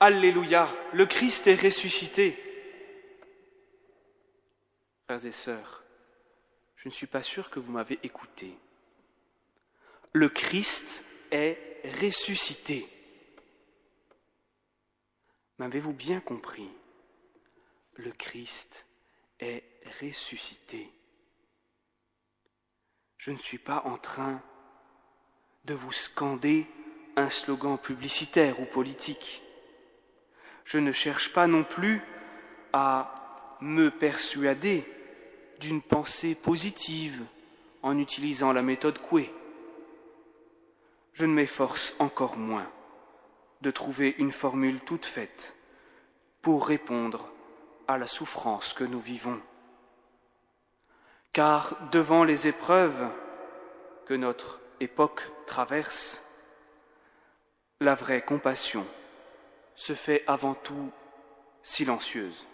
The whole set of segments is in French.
Alléluia, le Christ est ressuscité. Frères et sœurs, je ne suis pas sûr que vous m'avez écouté. Le Christ est ressuscité. M'avez-vous bien compris? Le Christ est ressuscité. Je ne suis pas en train de vous scander un slogan publicitaire ou politique. Je ne cherche pas non plus à me persuader d'une pensée positive en utilisant la méthode Coué. Je ne m'efforce encore moins de trouver une formule toute faite pour répondre à la souffrance que nous vivons. Car devant les épreuves que notre époque traverse, la vraie compassion se fait avant tout silencieuse.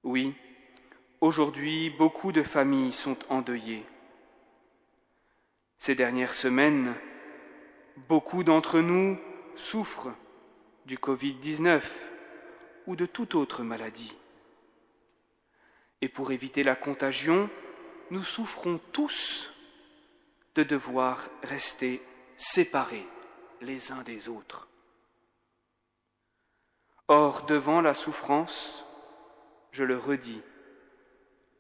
Oui, aujourd'hui, beaucoup de familles sont endeuillées. Ces dernières semaines, beaucoup d'entre nous souffrent du Covid-19 ou de toute autre maladie. Et pour éviter la contagion, nous souffrons tous de devoir rester séparés les uns des autres. Or, devant la souffrance, je le redis,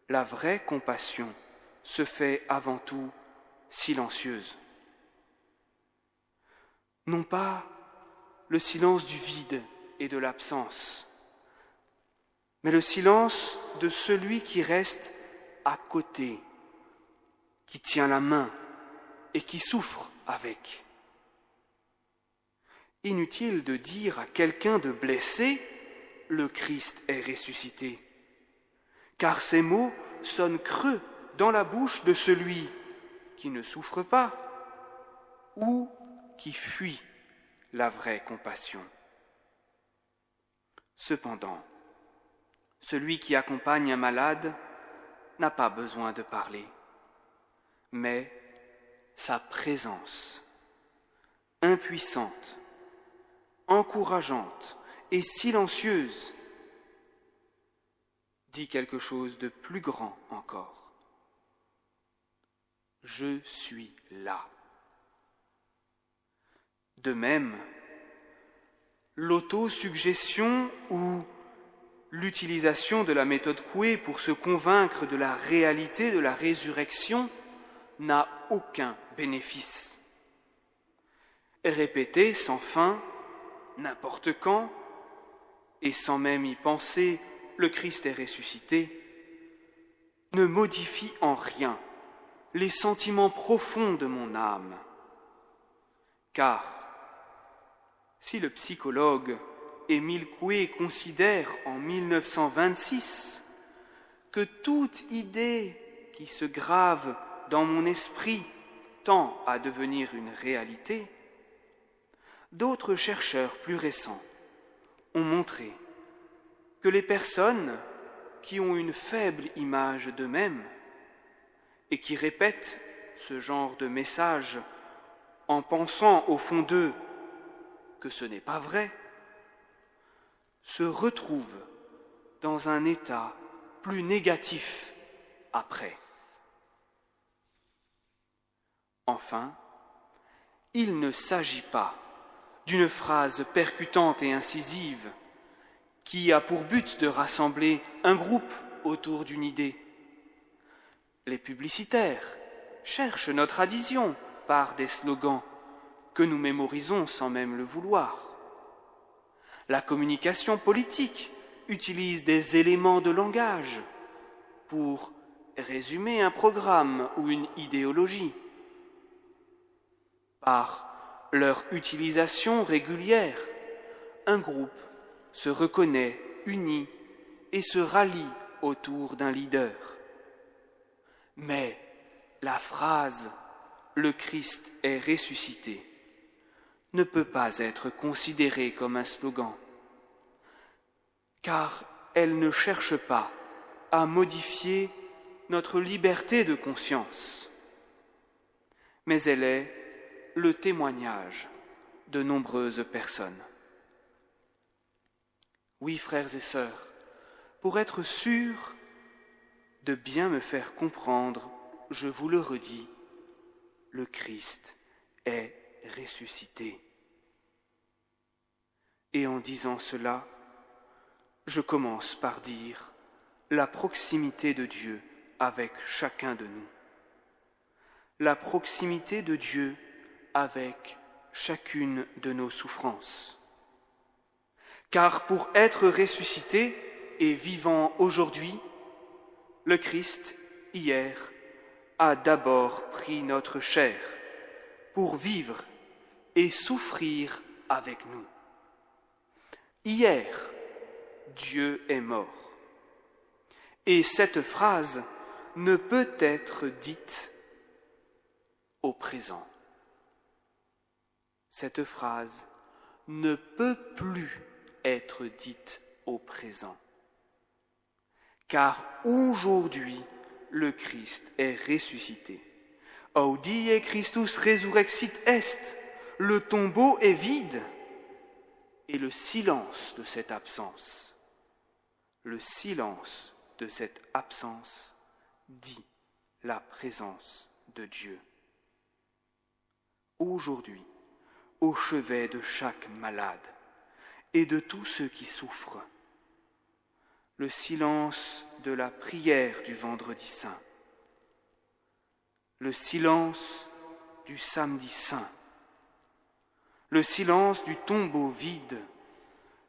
la vraie compassion se fait avant tout silencieuse. Non pas le silence du vide et de l'absence, mais le silence de celui qui reste à côté, qui tient la main et qui souffre avec. Inutile de dire à quelqu'un de blessé « Le Christ est ressuscité », car ces mots sonnent creux dans la bouche de celui qui ne souffre pas ou qui fuit la vraie compassion. Cependant, celui qui accompagne un malade n'a pas besoin de parler, mais sa présence, impuissante, encourageante et silencieuse, dit quelque chose de plus grand encore. Je suis là. De même, l'autosuggestion ou l'utilisation de la méthode Coué pour se convaincre de la réalité de la résurrection n'a aucun bénéfice. Répéter sans fin, n'importe quand, et sans même y penser, le Christ est ressuscité, ne modifie en rien les sentiments profonds de mon âme. Car si le psychologue Émile Coué considère en 1926 que toute idée qui se grave dans mon esprit tend à devenir une réalité, d'autres chercheurs plus récents ont montré que les personnes qui ont une faible image d'eux-mêmes et qui répètent ce genre de message en pensant au fond d'eux que ce n'est pas vrai, se retrouvent dans un état plus négatif après. Enfin, il ne s'agit pas d'une phrase percutante et incisive qui a pour but de rassembler un groupe autour d'une idée. Les publicitaires cherchent notre adhésion par des slogans que nous mémorisons sans même le vouloir. La communication politique utilise des éléments de langage pour résumer un programme ou une idéologie. Par leur utilisation régulière, un groupe se reconnaît uni et se rallie autour d'un leader. Mais la phrase « Le Christ est ressuscité » ne peut pas être considérée comme un slogan, car elle ne cherche pas à modifier notre liberté de conscience, mais elle est le témoignage de nombreuses personnes. Oui, frères et sœurs, pour être sûr de bien me faire comprendre, je vous le redis, le Christ est ressuscité. Et en disant cela, je commence par dire la proximité de Dieu avec chacun de nous. La proximité de Dieu avec chacune de nos souffrances. Car pour être ressuscité et vivant aujourd'hui, le Christ, hier, a d'abord pris notre chair pour vivre et souffrir avec nous. Hier, Dieu est mort. Et cette phrase ne peut être dite au présent. Cette phrase ne peut plus être dite au présent. Car aujourd'hui, le Christ est ressuscité. Audie Christus resurrexit est. Le tombeau est vide. Et le silence de cette absence, dit la présence de Dieu. Aujourd'hui, au chevet de chaque malade et de tous ceux qui souffrent, le silence de la prière du vendredi saint, le silence du samedi saint, le silence du tombeau vide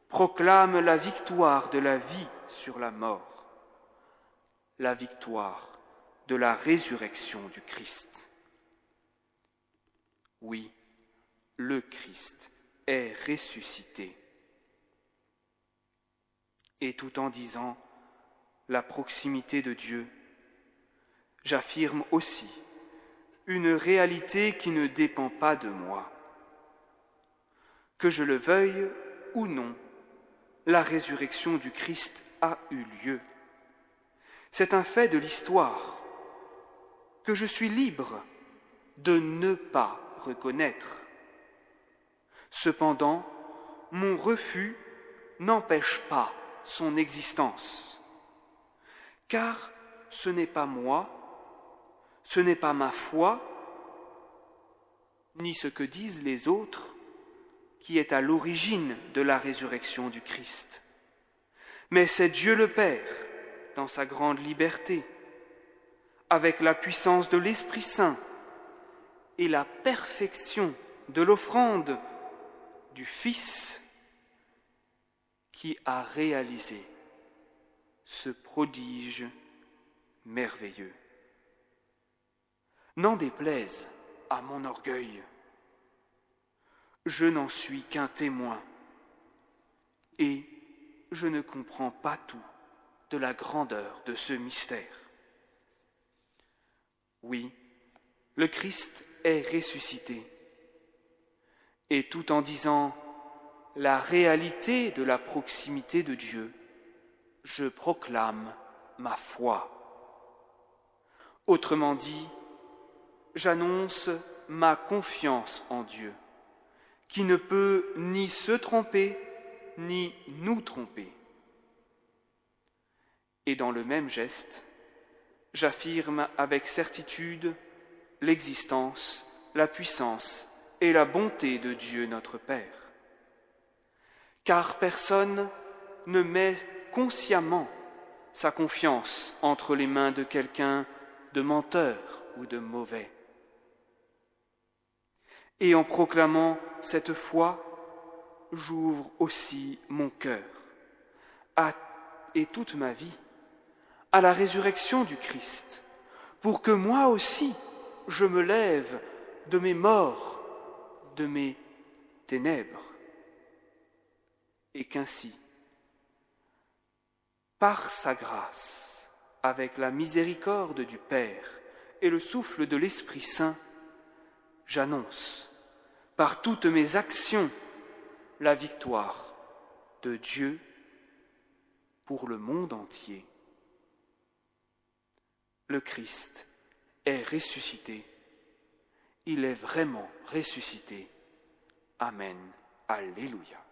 proclame la victoire de la vie sur la mort, la victoire de la résurrection du Christ. Oui, le Christ est ressuscité. Et tout en disant la proximité de Dieu, j'affirme aussi une réalité qui ne dépend pas de moi. Que je le veuille ou non, la résurrection du Christ a eu lieu. C'est un fait de l'histoire que je suis libre de ne pas reconnaître. Cependant, mon refus n'empêche pas son existence, car ce n'est pas moi, ce n'est pas ma foi, ni ce que disent les autres, qui est à l'origine de la résurrection du Christ. Mais c'est Dieu le Père, dans sa grande liberté, avec la puissance de l'Esprit Saint et la perfection de l'offrande du Fils, qui a réalisé ce prodige merveilleux. N'en déplaise à mon orgueil, je n'en suis qu'un témoin et je ne comprends pas tout de la grandeur de ce mystère. Oui, le Christ est ressuscité et tout en disant la réalité de la proximité de Dieu, je proclame ma foi. Autrement dit, j'annonce ma confiance en Dieu, qui ne peut ni se tromper, ni nous tromper. Et dans le même geste, j'affirme avec certitude l'existence, la puissance et la bonté de Dieu notre Père. Car personne ne met consciemment sa confiance entre les mains de quelqu'un de menteur ou de mauvais. Et en proclamant cette foi, j'ouvre aussi mon cœur et toute ma vie à la résurrection du Christ, pour que moi aussi je me lève de mes morts, de mes ténèbres, et qu'ainsi, par sa grâce, avec la miséricorde du Père et le souffle de l'Esprit Saint, j'annonce par toutes mes actions la victoire de Dieu pour le monde entier. Le Christ est ressuscité. Il est vraiment ressuscité. Amen. Alléluia.